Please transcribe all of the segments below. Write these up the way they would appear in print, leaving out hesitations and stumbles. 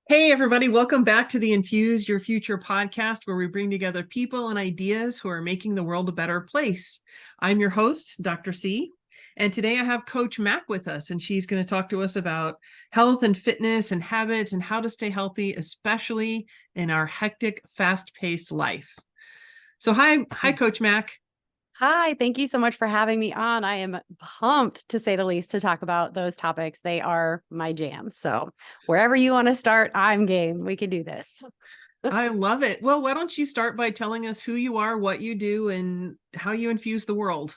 Hey, everybody, welcome back to the Infuse Your Future podcast, where we bring together people and ideas who are making the world a better place. I'm your host, Dr. C, and today I have Coach Mac with us, and she's going to talk to us about health and fitness and habits and how to stay healthy, especially in our hectic, fast-paced life. So hi, Coach Mac. Hi, thank you so much for having me on. I am pumped, to say the least, to talk about those topics. They are my jam. So wherever you want to start, I'm game. We can do this. I love it. Well, why don't you start by telling us who you are, what you do, and how you infuse the world?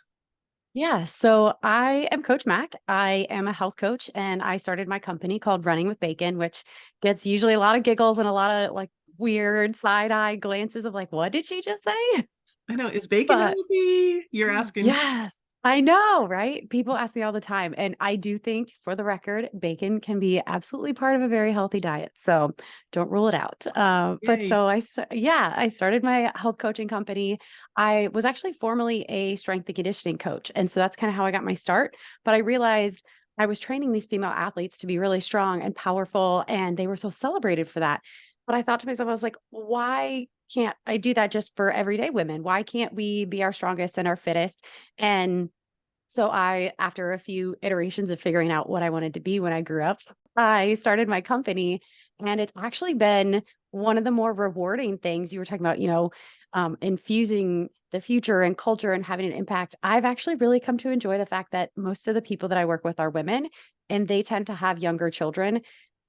Yeah, so I am Coach Mac. I am a health coach, and I started my company called Running with Bacon, which gets usually a lot of giggles and a lot of like weird side eye glances of like, what did she just say? I know, is bacon But healthy? You're asking. yes, I know, right? People ask me all the time. And I do think, for the record, bacon can be absolutely part of a very healthy diet. So don't rule it out. But Yay. so yeah, I started my health coaching company. I was actually formerly a strength and conditioning coach. And so that's kind of how I got my start. But I realized I was training these female athletes to be really strong and powerful, and they were so celebrated for that. But I thought to myself, I was like, why can't I do that just for everyday women? Why can't we be our strongest and our fittest? And so after a few iterations of figuring out what I wanted to be when I grew up, I started my company. And it's actually been one of the more rewarding things. You were talking about, infusing the future and culture and having an impact. I've actually really come to enjoy the fact that most of the people that I work with are women, and they tend to have younger children.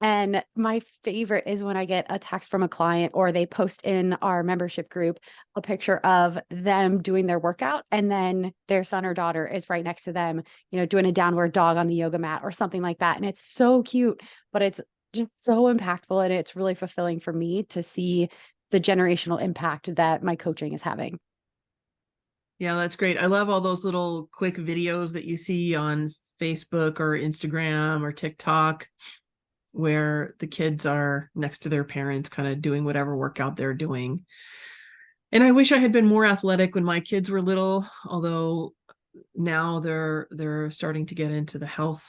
And my favorite is when I get a text from a client or they post in our membership group a picture of them doing their workout, and then their son or daughter is right next to them, doing a downward dog on the yoga mat or something like that. And it's so cute, but it's just so impactful. And it's really fulfilling for me to see the generational impact that my coaching is having. Yeah, that's great. I love all those little quick videos that you see on Facebook or Instagram or TikTok where the kids are next to their parents, kind of doing whatever workout they're doing. And I wish I had been more athletic when my kids were little, although now they're starting to get into the health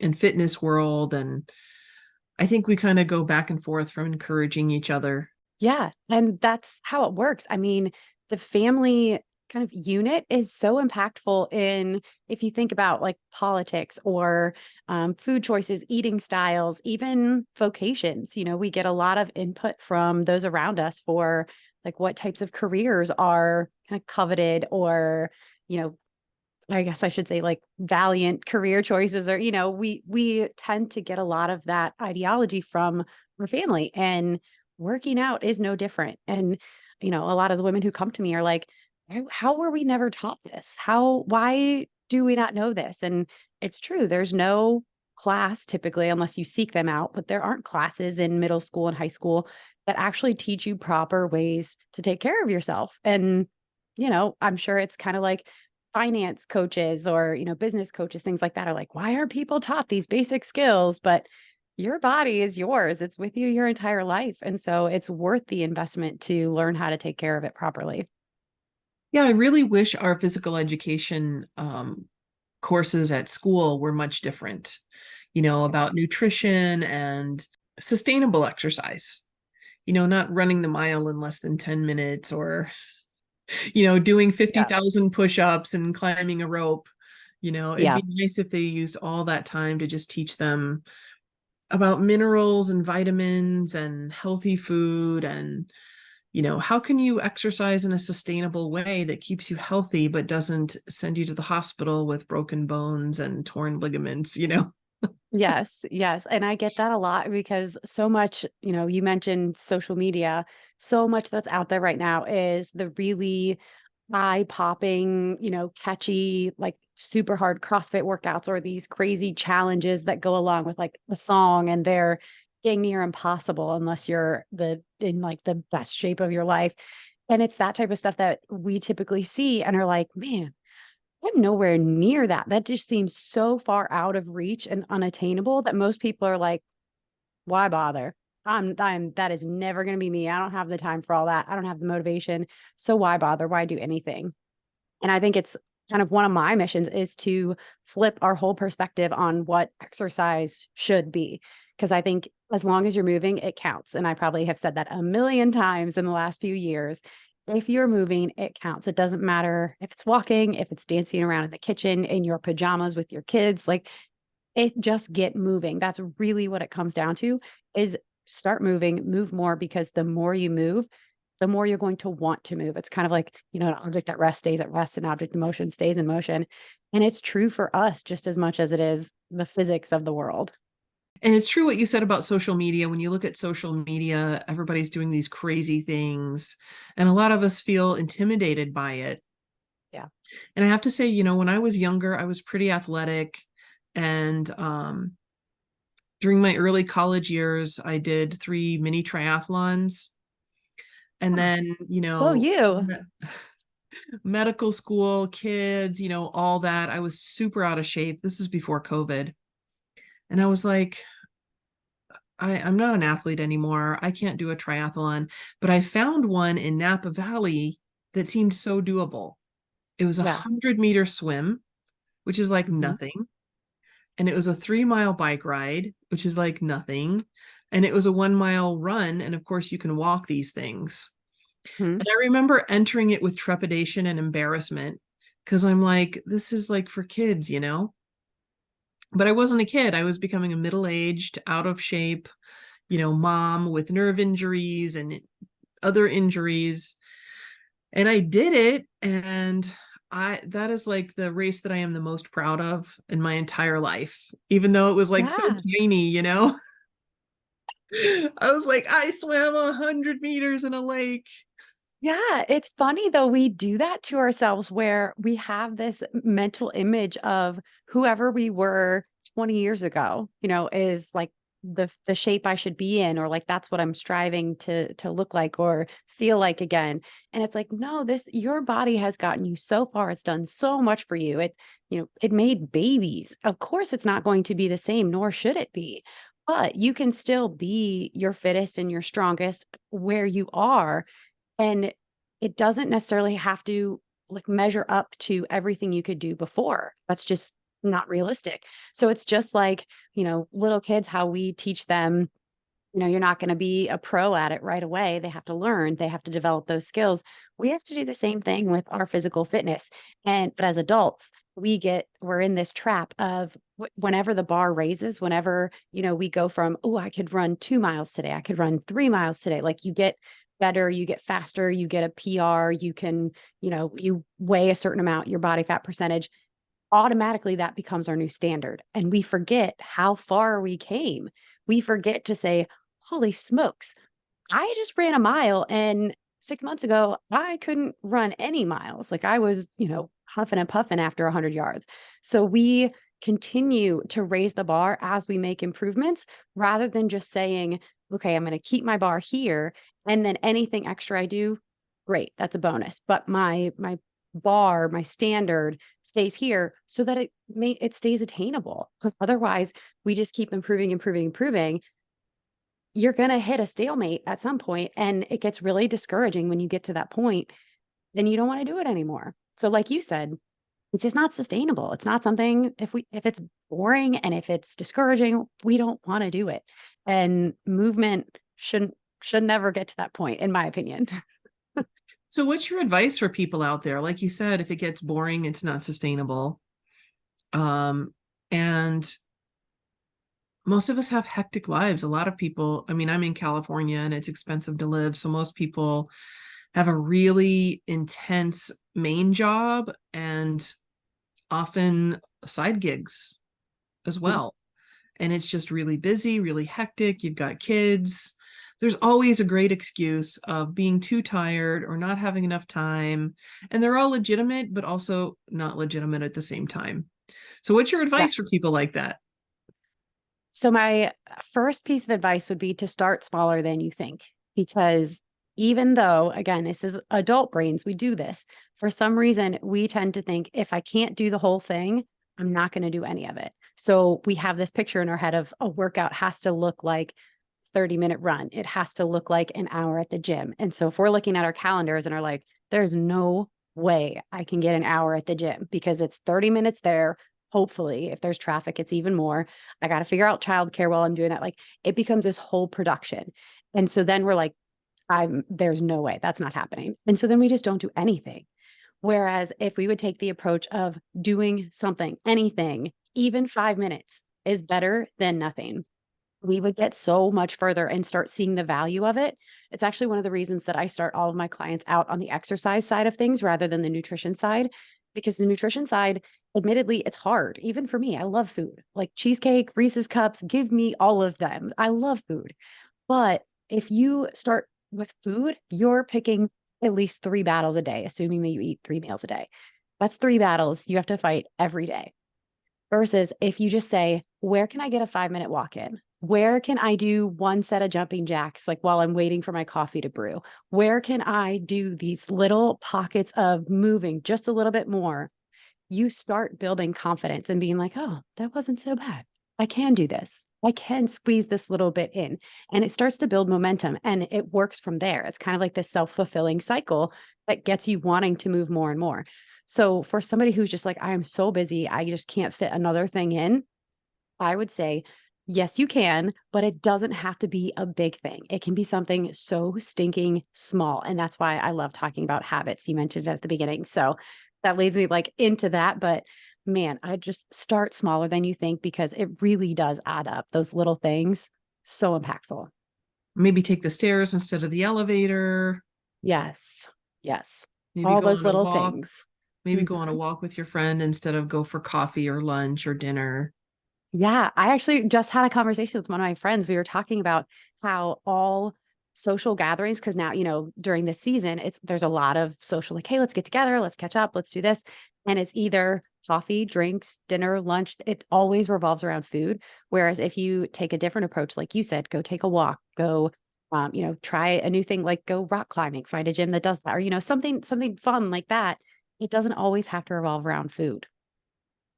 and fitness world, and I think we kind of go back and forth from encouraging each other. Yeah, and that's how it works. I mean, the family kind of unit is so impactful in, if you think about like politics or food choices, eating styles, even vocations. We get a lot of input from those around us for like what types of careers are kind of coveted, or, you know, I guess I should say like valiant career choices, or, we tend to get a lot of that ideology from our family, and working out is no different. And, a lot of the women who come to me are like, how were we never taught this? Why do we not know this? And it's true. There's no class typically unless you seek them out, but there aren't classes in middle school and high school that actually teach you proper ways to take care of yourself. And, I'm sure it's kind of like finance coaches or, business coaches, things like that are like, why are people taught these basic skills? But your body is yours. It's with you your entire life. And so it's worth the investment to learn how to take care of it properly. Yeah, I really wish our physical education courses at school were much different, about nutrition and sustainable exercise, not running the mile in less than 10 minutes or, doing Yeah. 50,000 push-ups and climbing a rope. It'd Yeah. be nice if they used all that time to just teach them about minerals and vitamins and healthy food and how can you exercise in a sustainable way that keeps you healthy but doesn't send you to the hospital with broken bones and torn ligaments? Yes, yes. And I get that a lot because so much, you mentioned social media, so much that's out there right now is the really eye-popping, catchy, like super hard CrossFit workouts or these crazy challenges that go along with like a song, and they're dang near impossible unless you're in like the best shape of your life. And it's that type of stuff that we typically see and are like, man, I'm nowhere near that. That just seems so far out of reach and unattainable that most people are like, why bother? That is never going to be me. I don't have the time for all that. I don't have the motivation. So why bother? Why do anything? And I think it's kind of one of my missions is to flip our whole perspective on what exercise should be. because I think as long as you're moving, it counts. And I probably have said that a million times in the last few years. If you're moving, it counts. It doesn't matter if it's walking, if it's dancing around in the kitchen in your pajamas with your kids, like it just get moving. That's really what it comes down to is start moving, move more because the more you move, the more you're going to want to move. It's kind of like, an object at rest stays at rest, an object in motion stays in motion. And it's true for us just as much as it is the physics of the world. And it's true what you said about social media. When you look at social media, everybody's doing these crazy things, and a lot of us feel intimidated by it. Yeah. And I have to say, when I was younger, I was pretty athletic. And during my early college years, I did 3 mini triathlons. And then, Oh, you. medical school, kids, all that. I was super out of shape. This is before COVID. And I was like, I'm not an athlete anymore. I can't do a triathlon. But I found one in Napa Valley that seemed so doable. It was a Yeah. 100-meter swim, which is like Mhm. nothing. And it was a 3-mile bike ride, which is like nothing. And it was a 1-mile run. And of course, you can walk these things. Mhm. And I remember entering it with trepidation and embarrassment because I'm like, this is like for kids, But I wasn't a kid. I was becoming a middle-aged, out of shape, mom with nerve injuries and other injuries. And I did it. And that is like the race that I am the most proud of in my entire life, even though it was like so Yeah. tiny. I was like, I swam 100 meters in a lake. Yeah, it's funny though, we do that to ourselves where we have this mental image of whoever we were 20 years ago, is like the shape I should be in, or like that's what I'm striving to look like or feel like again. And it's like, no, this your body has gotten you so far. It's done so much for you. It made babies. Of course, it's not going to be the same, nor should it be. But you can still be your fittest and your strongest where you are, and it doesn't necessarily have to like measure up to everything you could do before. That's just not realistic. So it's just like, little kids, how we teach them, you're not going to be a pro at it right away. They have to learn, they have to develop those skills. We have to do the same thing with our physical fitness. But as adults, we're in this trap of whenever the bar raises, whenever, we go from, oh, I could run 2 miles today, I could run 3 miles today. Like you get better, you get faster, you get a PR, you can, you weigh a certain amount, your body fat percentage, automatically that becomes our new standard. And we forget how far we came. We forget to say, holy smokes, I just ran a mile and 6 months ago, I couldn't run any miles. Like I was, huffing and puffing after 100 yards. So we continue to raise the bar as we make improvements rather than just saying, okay, I'm going to keep my bar here. And then anything extra I do, great, that's a bonus. But my bar, my standard stays here so that it stays attainable. Because otherwise we just keep improving, improving, improving. You're going to hit a stalemate at some point, and it gets really discouraging when you get to that point. Then you don't want to do it anymore. So like you said, it's just not sustainable. It's not something, if it's boring and if it's discouraging, we don't want to do it. And movement should never get to that point, in my opinion. So what's your advice for people out there? Like you said, if it gets boring, it's not sustainable. And most of us have hectic lives. A lot of people, I mean, I'm in California and it's expensive to live. So most people have a really intense main job and often side gigs as Mhm. well. And it's just really busy, really hectic. You've got kids. There's always a great excuse of being too tired or not having enough time. And they're all legitimate, but also not legitimate at the same time. So, what's your Yeah. advice for people like that? So my first piece of advice would be to start smaller than you think, because even though, again, this is adult brains, we do this. For some reason, we tend to think if I can't do the whole thing, I'm not going to do any of it. So we have this picture in our head of a workout has to look like 30-minute run. It has to look like an hour at the gym. And so if we're looking at our calendars and are like, there's no way I can get an hour at the gym because it's 30 minutes there, hopefully, if there's traffic, it's even more. I got to figure out childcare while I'm doing that. Like it becomes this whole production. And so then we're like, there's no way that's not happening. And so then we just don't do anything. Whereas if we would take the approach of doing something, anything, even 5 minutes is better than nothing, we would get so much further and start seeing the value of it. It's actually one of the reasons that I start all of my clients out on the exercise side of things rather than the nutrition side, because the nutrition side, admittedly, it's hard. Even for me, I love food, like cheesecake, Reese's cups, give me all of them. I love food. But if you start with food, you're picking at least 3 battles a day, assuming that you eat 3 meals a day. That's 3 battles you have to fight every day. Versus if you just say, where can I get a 5 minute walk in? Where can I do one set of jumping jacks, like while I'm waiting for my coffee to brew? Where can I do these little pockets of moving just a little bit more? You start building confidence and being like, oh, that wasn't so bad. I can do this. I can squeeze this little bit in. And it starts to build momentum and it works from there. It's kind of like this self-fulfilling cycle that gets you wanting to move more and more. So for somebody who's just like, I am so busy, I just can't fit another thing in, I would say, yes, you can, but it doesn't have to be a big thing. It can be something so stinking small. And that's why I love talking about habits. You mentioned it at the beginning. So that leads me like into that. But man, I just start smaller than you think because it really does add up. Those little things, so impactful. Maybe take the stairs instead of the elevator. Yes. Yes. Maybe All go those on a little walk. things. Maybe go on a Mhm. walk with your friend instead of go for coffee or lunch or dinner. Yeah, I actually just had a conversation with one of my friends. We were talking about how all social gatherings, because now, during this season, there's a lot of social, like, hey, let's get together, let's catch up, let's do this. And it's either coffee, drinks, dinner, lunch. It always revolves around food. Whereas if you take a different approach, like you said, go take a walk, go try a new thing, like go rock climbing, find a gym that does that, or something fun like that. It doesn't always have to revolve around food.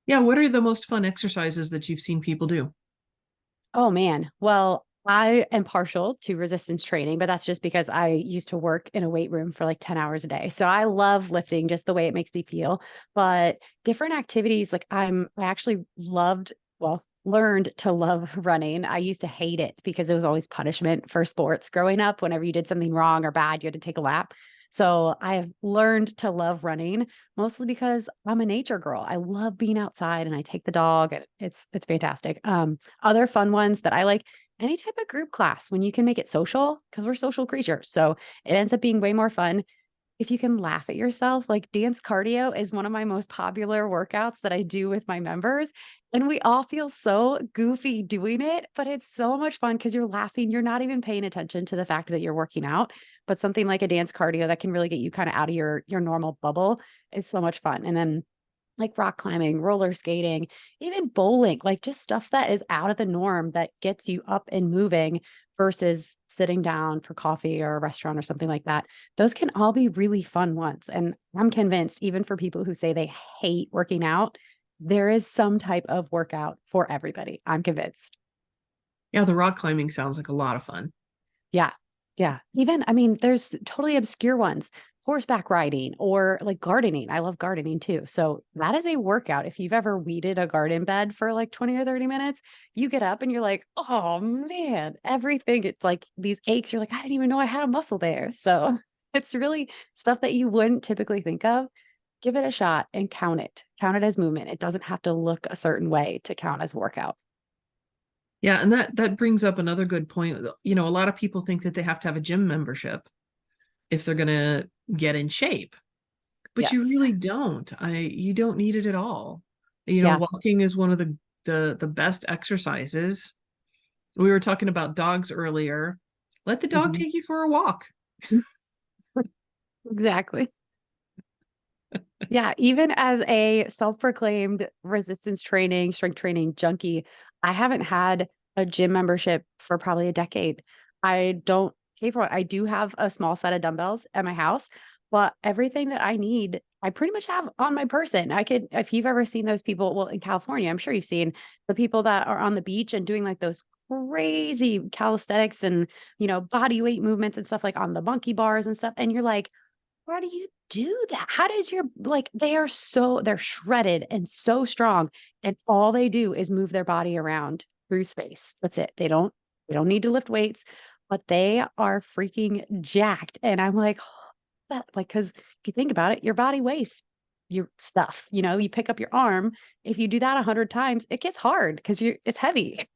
Yeah, what are the most fun exercises that you've seen people do? Oh man. Well, I am partial to resistance training, but that's just because I used to work in a weight room for like 10 hours a day. So I love lifting just the way it makes me feel. But different activities, like I actually learned to love running. I used to hate it because it was always punishment for sports growing up. Whenever you did something wrong or bad, you had to take a lap. So I have learned to love running mostly because I'm a nature girl. I love being outside and I take the dog and it's fantastic. Other fun ones that I like, any type of group class when you can make it social because we're social creatures. So it ends up being way more fun if you can laugh at yourself. Like dance cardio is one of my most popular workouts that I do with my members. And we all feel so goofy doing it, but it's so much fun because you're laughing. You're not even paying attention to the fact that you're working out. But something like a dance cardio that can really get you kind of out of your normal bubble is so much fun. And then like rock climbing, roller skating, even bowling, like just stuff that is out of the norm that gets you up and moving versus sitting down for coffee or a restaurant or something like that. Those can all be really fun ones. And I'm convinced, even for people who say they hate working out, there is some type of workout for everybody. I'm convinced. Yeah, the rock climbing sounds like a lot of fun. Yeah. Yeah. Even, I mean, there's totally obscure ones, horseback riding or like gardening. I love gardening too. So that is a workout. If you've ever weeded a garden bed for like 20 or 30 minutes, you get up and you're like, oh man, everything. It's like these aches. You're like, I didn't even know I had a muscle there. So it's really stuff that you wouldn't typically think of. Give it a shot and count it. Count it as movement. It doesn't have to look a certain way to count as workout. Yeah, and that brings up another good point. You know, a lot of people think that they have to have a gym membership if they're going to get in shape, but you Yes. really don't. You don't need it at all. You know, Yeah. walking is one of the best exercises. We were talking about dogs earlier. Let the dog Mhm. take you for a walk. Exactly. Yeah, even as a self-proclaimed resistance training, strength training junkie, I haven't had a gym membership for probably a decade. I don't pay for it. I do have a small set of dumbbells at my house, but everything that I need, I pretty much have on my person. I could, if you've ever seen those people, well, in California, I'm sure you've seen the people that are on the beach and doing like those crazy calisthenics and, body weight movements and stuff like on the monkey bars and stuff. And you're like, How do you do that? How does your like they're shredded and so strong and all they do is move their body around through space. That's it. They don't need to lift weights, but they are freaking jacked. And I'm like, that like cuz if you think about it, your body weighs your stuff. You pick up your arm. If you do that 100 times, it gets hard because it's heavy.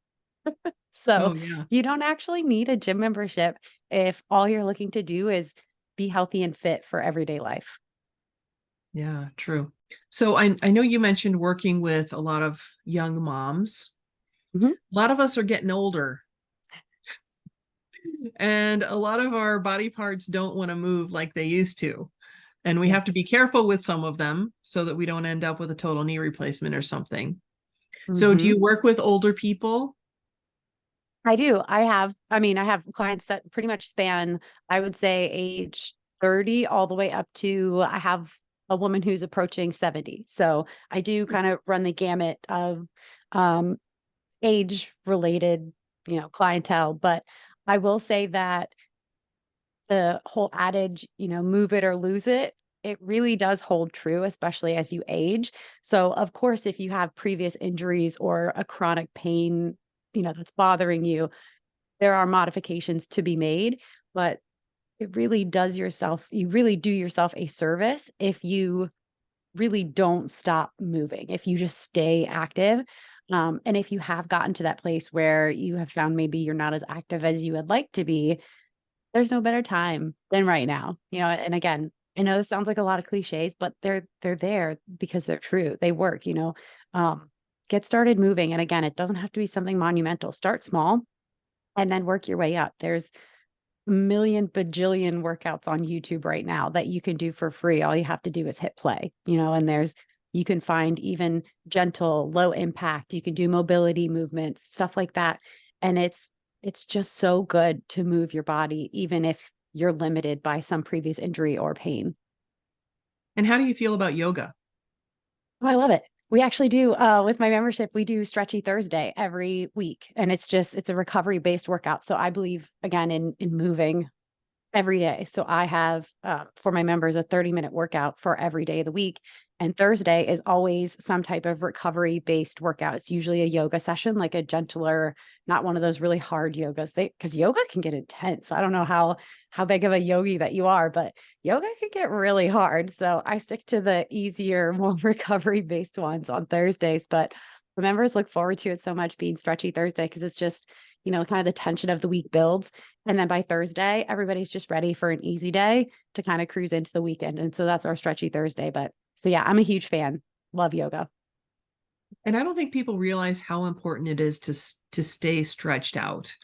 So Oh yeah. you don't actually need a gym membership if all you're looking to do is be healthy and fit for everyday life. Yeah, true. So I know you mentioned working with a lot of young moms. Mhm. A lot of us are getting older, and a lot of our body parts don't want to move like they used to. And we have to be Yes. careful with some of them so that we don't end up with a total knee replacement or something. So do Mhm. you work with older people? I do. I have clients that pretty much span, I would say, age 30 all the way up to I have a woman who's approaching 70. So I do kind of run the gamut of um, age related, clientele. But I will say that the whole adage, move it or lose it really does hold true, especially as you age. So, of course, if you have previous injuries or a chronic pain, that's bothering you, there are modifications to be made, but you really do yourself a service if you really don't stop moving, if you just stay active. And if you have gotten to that place where you have found maybe you're not as active as you would like to be, there's no better time than right now. And again, I know this sounds like a lot of cliches, but they're there because they're true. They work. Um, get started moving. And again, it doesn't have to be something monumental. Start small and then work your way up. There's a million bajillion workouts on YouTube right now that you can do for free. All you have to do is hit play, and you can find even gentle, low impact. You can do mobility movements, stuff like that. And it's just so good to move your body, even if you're limited by some previous injury or pain. And how do you feel about yoga? Oh, I love it. We actually do with my membership, we do Stretchy Thursday every week. And it's a recovery based workout. So I believe again in moving every day. So I have for my members a 30-minute workout for every day of the week. And Thursday is always some type of recovery based workout. It's usually a yoga session, like a gentler, not one of those really hard yogas. Because yoga can get intense. I don't know how big of a yogi that you are, but yoga can get really hard. So I stick to the easier, more recovery based ones on Thursdays. But the members look forward to it so much being Stretchy Thursday because it's just, kind of the tension of the week builds. And then by Thursday, everybody's just ready for an easy day to kind of cruise into the weekend. And so that's our Stretchy Thursday. But so yeah, I'm a huge fan. Love yoga. And I don't think people realize how important it is to stay stretched out.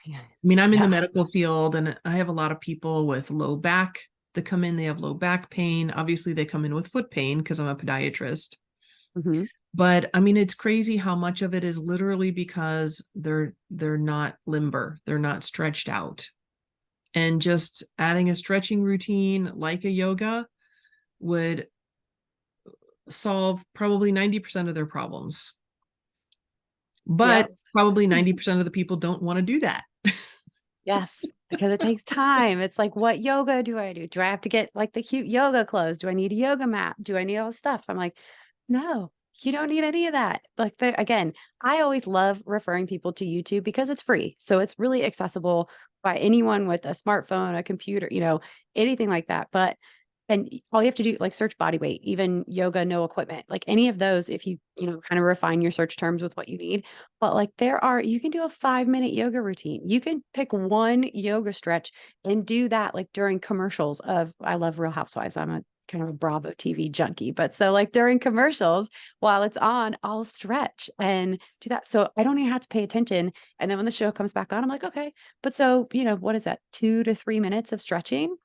Yeah. I mean, I'm in the Yeah. medical field and I have a lot of people with low back that come in, they have low back pain. Obviously, they come in with foot pain because I'm a podiatrist. Hmm. But I mean, it's crazy how much of it is literally because they're not limber, they're not stretched out. And just adding a stretching routine like a yoga would solve probably 90% of their problems. But Yep. probably 90% of the people don't want to do that. Yes. Because it takes time. It's like, what yoga do I do? Do I have to get like the cute yoga clothes? Do I need a yoga mat? Do I need all this stuff? I'm like, no, you don't need any of that. Like again, I always love referring people to YouTube because it's free. So it's really accessible by anyone with a smartphone, a computer, anything like that. But and all you have to do, like search body weight, even yoga, no equipment, like any of those, if you, kind of refine your search terms with what you need. But like you can do a 5-minute yoga routine. You can pick one yoga stretch and do that like during commercials I love Real Housewives. I'm a kind of a Bravo TV junkie. But so like during commercials, while it's on, I'll stretch and do that. So I don't even have to pay attention. And then when the show comes back on, I'm like, okay, but so, what is that? 2 to 3 minutes of stretching?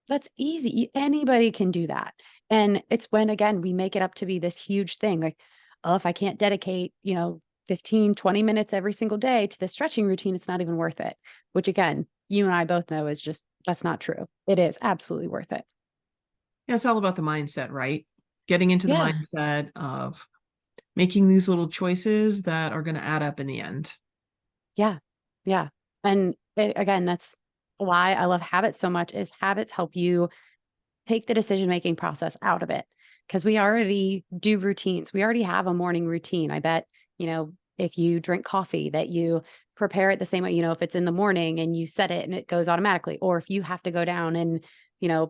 That's easy. Anybody can do that. And it's when, again, we make it up to be this huge thing. Like, oh, if I can't dedicate, 15, 20 minutes every single day to the stretching routine, it's not even worth it. Which again, you and I both know is just, that's not true. It is absolutely worth it. Yeah, it's all about the mindset, right? Getting into the Yeah. mindset of making these little choices that are going to add up in the end. Yeah. Yeah. And again, that's why I love habits so much is habits help you take the decision-making process out of it because we already do routines. We already have a morning routine. I bet, if you drink coffee that you prepare it the same way, if it's in the morning and you set it and it goes automatically, or if you have to go down and,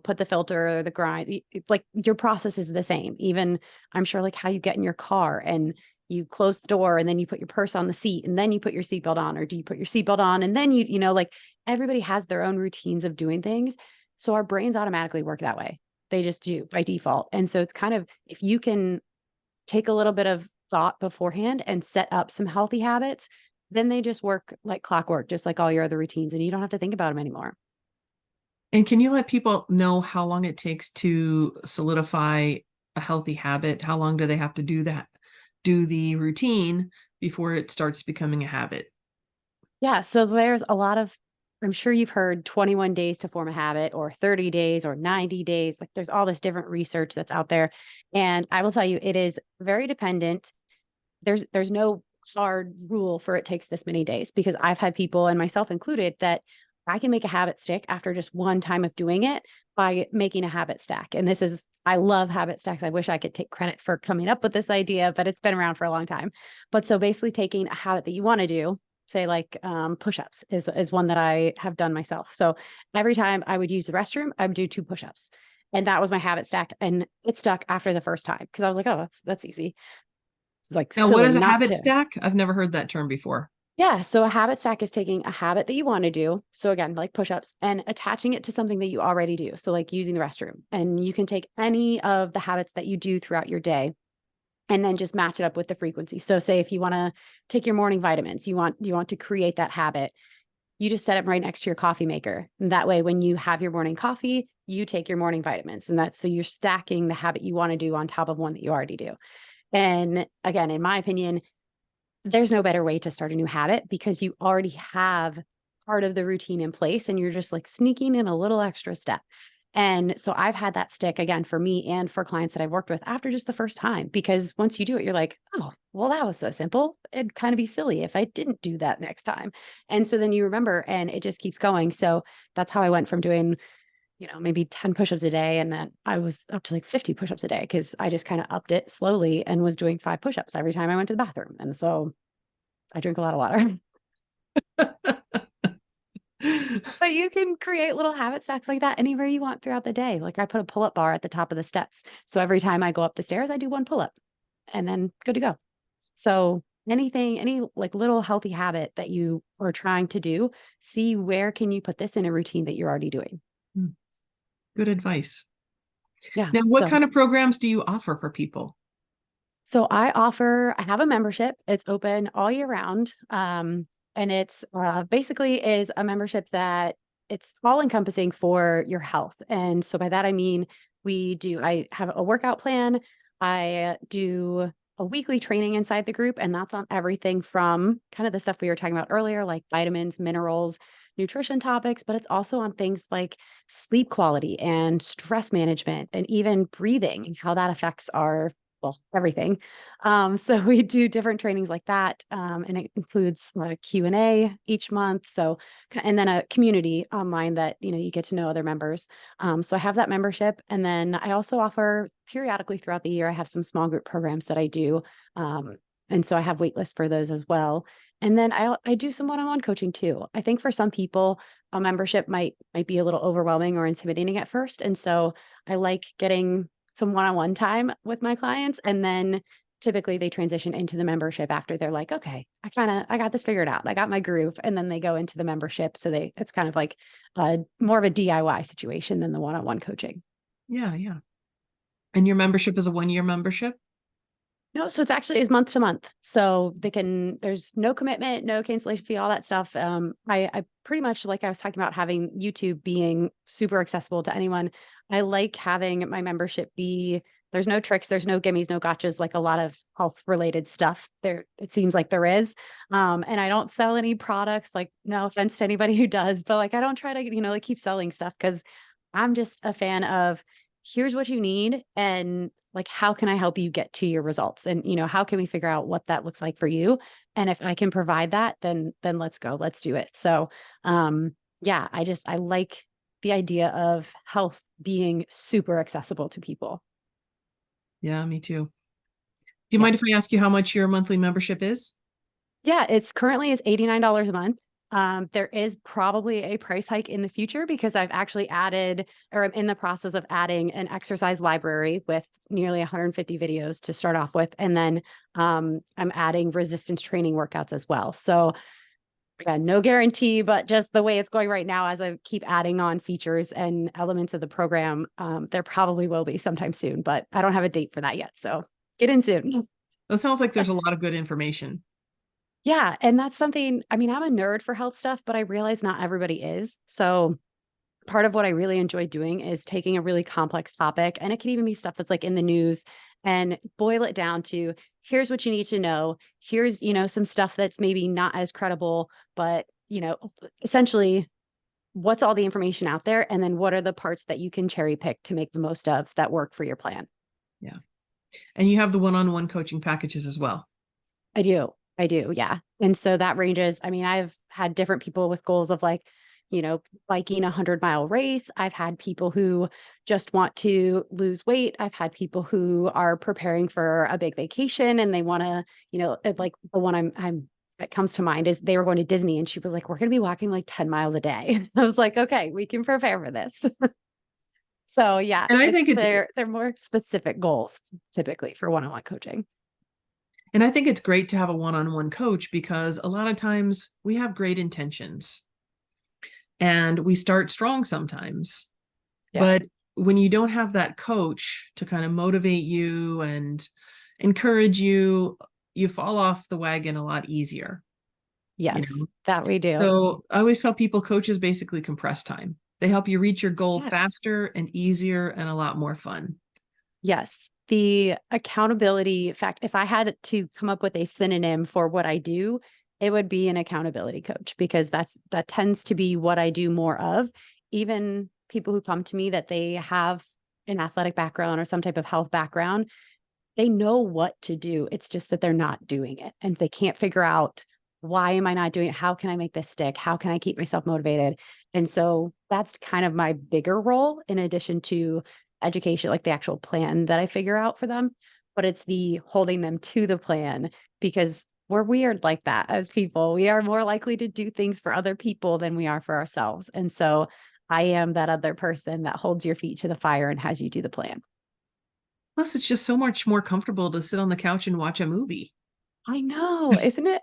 put the filter or the grind, it's like your process is the same. Even I'm sure like how you get in your car and you close the door and then you put your purse on the seat and then you put your seatbelt on, or do you put your seatbelt on and then like everybody has their own routines of doing things. So our brains automatically work that way. They just do by default. And so it's kind of, if you can take a little bit of thought beforehand and set up some healthy habits, then they just work like clockwork, just like all your other routines, and you don't have to think about them anymore. And can you let people know how long it takes to solidify a healthy habit? How long do they have to do that? Do the routine before it starts becoming a habit? Yeah. So there's a lot of, I'm sure you've heard 21 days to form a habit or 30 days or 90 days. Like there's all this different research that's out there. And I will tell you, it is very dependent. There's no hard rule for it takes this many days, because I've had people, and myself included, that I can make a habit stick after just one time of doing it by making a habit stack. And I love habit stacks. I wish I could take credit for coming up with this idea, but it's been around for a long time. But so basically taking a habit that you want to do, say like push-ups is one that I have done myself. So every time I would use the restroom, I would do 2 push-ups. And that was my habit stack. And it stuck after the first time because I was like, oh, that's easy. It's like Now, what silly is a not habit to. stack? I've never heard that term before. Yeah. So a habit stack is taking a habit that you want to do. So again, like push-ups, and attaching it to something that you already do. So like using the restroom, and you can take any of the habits that you do throughout your day and then just match it up with the frequency. So say if you want to take your morning vitamins, you want to create that habit, you just set it right next to your coffee maker. And that way, when you have your morning coffee, you take your morning vitamins. And that's, so you're stacking the habit you want to do on top of one that you already do. And again, in my opinion, there's no better way to start a new habit because you already have part of the routine in place and you're just like sneaking in a little extra step. And so I've had that stick again for me and for clients that I've worked with after just the first time, because once you do it, you're like, oh, well, that was so simple. It'd kind of be silly if I didn't do that next time. And so then you remember and it just keeps going. So that's how I went from doing, maybe 10 push-ups a day. And then I was up to like 50 push-ups a day because I just kind of upped it slowly and was doing 5 push-ups every time I went to the bathroom. And so I drink a lot of water. But you can create little habit stacks like that anywhere you want throughout the day. Like I put a pull-up bar at the top of the steps. So every time I go up the stairs, I do 1 pull-up and then good to go. So any like little healthy habit that you are trying to do, see where can you put this in a routine that you're already doing. Good advice. Yeah. Now, what kind of programs do you offer for people? So I have a membership. It's open all year round. And it's basically is a membership that it's all encompassing for your health. And so by that, I mean, I have a workout plan. I do a weekly training inside the group, and that's on everything from kind of the stuff we were talking about earlier, like vitamins, minerals, nutrition topics, but it's also on things like sleep quality and stress management and even breathing and how that affects our, well, everything. So we do different trainings like that. And it includes a Q&A each month. So, and then a community online that, you get to know other members. So I have that membership. And then I also offer periodically throughout the year, I have some small group programs that I do. And so I have wait lists for those as well. And then I do some one-on-one coaching too. I think for some people, a membership might be a little overwhelming or intimidating at first. And so I like getting some one-on-one time with my clients. And then typically they transition into the membership after they're like, okay, I got this figured out. I got my groove. And then they go into the membership. So it's kind of like more of a DIY situation than the one-on-one coaching. Yeah, yeah. And your membership is a 1-year membership? No, so it's actually is month to month. So there's no commitment, no cancellation fee, all that stuff. I pretty much, like I was talking about, having YouTube being super accessible to anyone. I like having my membership there's no tricks, there's no gimmies, no gotchas, like a lot of health related stuff there. It seems like there is. And I don't sell any products, like no offense to anybody who does, but like, I don't try to, like keep selling stuff because I'm just a fan of here's what you need and like how can I help you get to your results, and how can we figure out what that looks like for you, and if I can provide that, then let's go, let's do it. So yeah, I like the idea of health being super accessible to people. Yeah, me too. Do you Yeah. mind if I ask you how much your monthly membership is? Yeah, it's currently is $89 a month. There is probably a price hike in the future because I've actually added, or I'm in the process of adding an exercise library with nearly 150 videos to start off with. And then I'm adding resistance training workouts as well. So again, no guarantee, but just the way it's going right now, as I keep adding on features and elements of the program, there probably will be sometime soon, but I don't have a date for that yet. So get in soon. It sounds like there's a lot of good information. Yeah, and that's something, I mean, I'm a nerd for health stuff, but I realize not everybody is. So part of what I really enjoy doing is taking a really complex topic, and it can even be stuff that's like in the news, and boil it down to here's what you need to know. Here's, some stuff that's maybe not as credible, but, essentially what's all the information out there, and then what are the parts that you can cherry pick to make the most of that work for your plan. Yeah. And you have the one-on-one coaching packages as well. I do. I do. Yeah. And so that ranges. I mean, I've had different people with goals of like, biking a 100-mile race. I've had people who just want to lose weight. I've had people who are preparing for a big vacation and they want to, like the one I'm that comes to mind is they were going to Disney and she was like, we're going to be walking like 10 miles a day. I was like, okay, we can prepare for this. So yeah, And I think it's they're more specific goals typically for one-on-one coaching. and I think it's great to have a one-on-one coach because a lot of times we have great intentions and we start strong sometimes. Yeah. But when you don't have that coach to kind of motivate you and encourage you, you fall off the wagon a lot easier, you Yes, know? that we do. So I always tell people coaches basically compress time. They help you reach your goal Yes. faster and easier and a lot more fun. Yes. The accountability fact, if I had to come up with a synonym for what I do, it would be an accountability coach because that tends to be what I do more of. Even people who come to me that they have an athletic background or some type of health background, they know what to do. It's just that they're not doing it and they can't figure out why am I not doing it? How can I make this stick? How can I keep myself motivated? And so that's kind of my bigger role in addition to education, like the actual plan that I figure out for them. But it's the holding them to the plan because we're weird like that as people. We are more likely to do things for other people than we are for ourselves. And so I am that other person that holds your feet to the fire and has you do the plan. Plus, it's just so much more comfortable to sit on the couch and watch a movie. I know, isn't it?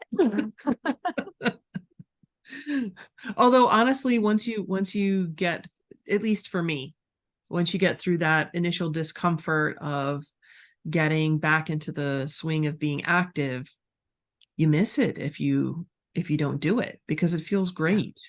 Although honestly, once you get, at least for me, once you get through that initial discomfort of getting back into the swing of being active, you miss it if you don't do it because it feels Yeah. great.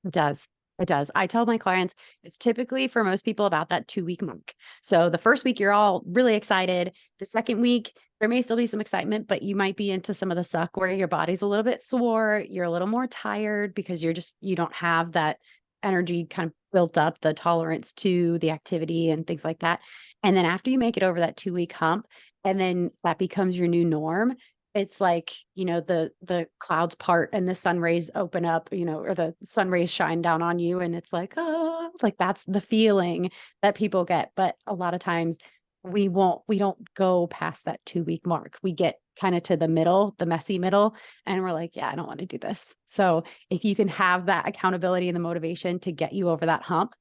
It does. It does. I tell my clients it's typically for most people about that 2 week mark. So the first week, you're all really excited. The second week, there may still be some excitement, but you might be into some of the suck where your body's a little bit sore. You're a little more tired because you don't have that energy kind of built up, the tolerance to the activity and things like that. And then after you make it over that 2 week hump, and then that becomes your new norm, it's like, the clouds part and the sun rays open up, or the sun rays shine down on you and it's like, oh, like that's the feeling that people get. But a lot of times we don't go past that 2 week mark. We get kind of to the middle, the messy middle, and we're like, yeah, I don't want to do this. So if you can have that accountability and the motivation to get you over that hump,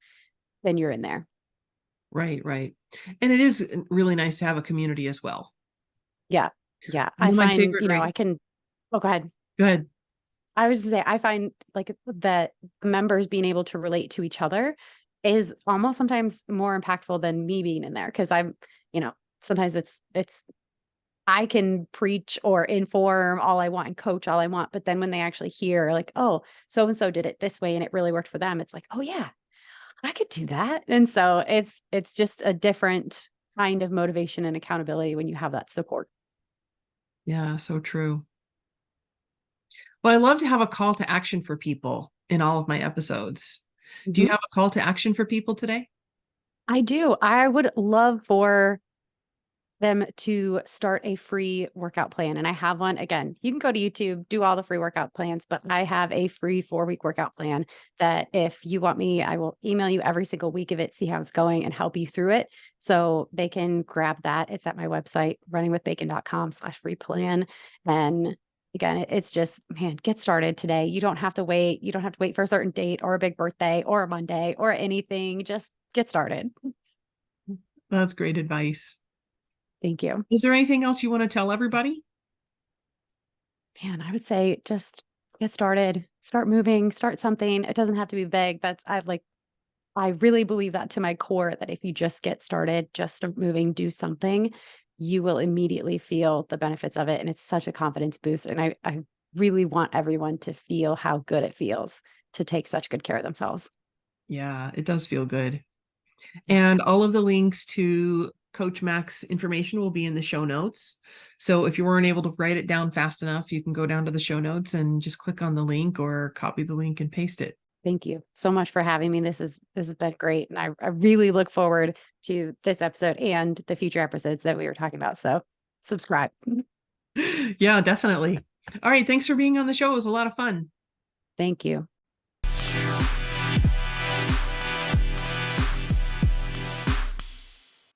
then you're in there. Right, right. And it is really nice to have a community as well. Yeah. Yeah. One I of my find, favorite I can, oh, go ahead. go ahead. I was to say, I find like that members being able to relate to each other is almost sometimes more impactful than me being in there. Cause sometimes it's, I can preach or inform all I want and coach all I want. But then when they actually hear like, oh, so and so did it this way and it really worked for them, it's like, oh yeah, I could do that. And so it's just a different kind of motivation and accountability when you have that support. Yeah, so true. Well, I love to have a call to action for people in all of my episodes. Do you Mhm. have a call to action for people today? I do. I would love for them to start a free workout plan. And I have one. Again, you can go to YouTube, do all the free workout plans, but I have a free 4-week workout plan that if you want me, I will email you every single week of it, see how it's going and help you through it. So they can grab that. It's at my website, runningwithbacon.com/free plan. And again, it's just, man, get started today. You don't have to wait. You don't have to wait for a certain date or a big birthday or a Monday or anything. Just get started. That's great advice. Thank you. Is there anything else you want to tell everybody? Man, I would say just get started, start moving, start something. It doesn't have to be big. I really believe that to my core that if you just get started, just start moving, do something, you will immediately feel the benefits of it. And it's such a confidence boost. And I really want everyone to feel how good it feels to take such good care of themselves. Yeah, it does feel good. Yeah. And all of the links to Coach Mac's information will be in the show notes. So if you weren't able to write it down fast enough, you can go down to the show notes and just click on the link or copy the link and paste it. Thank you so much for having me. This has been great. And I really look forward to this episode and the future episodes that we were talking about. So subscribe. Yeah, definitely. All right. Thanks for being on the show. It was a lot of fun. Thank you.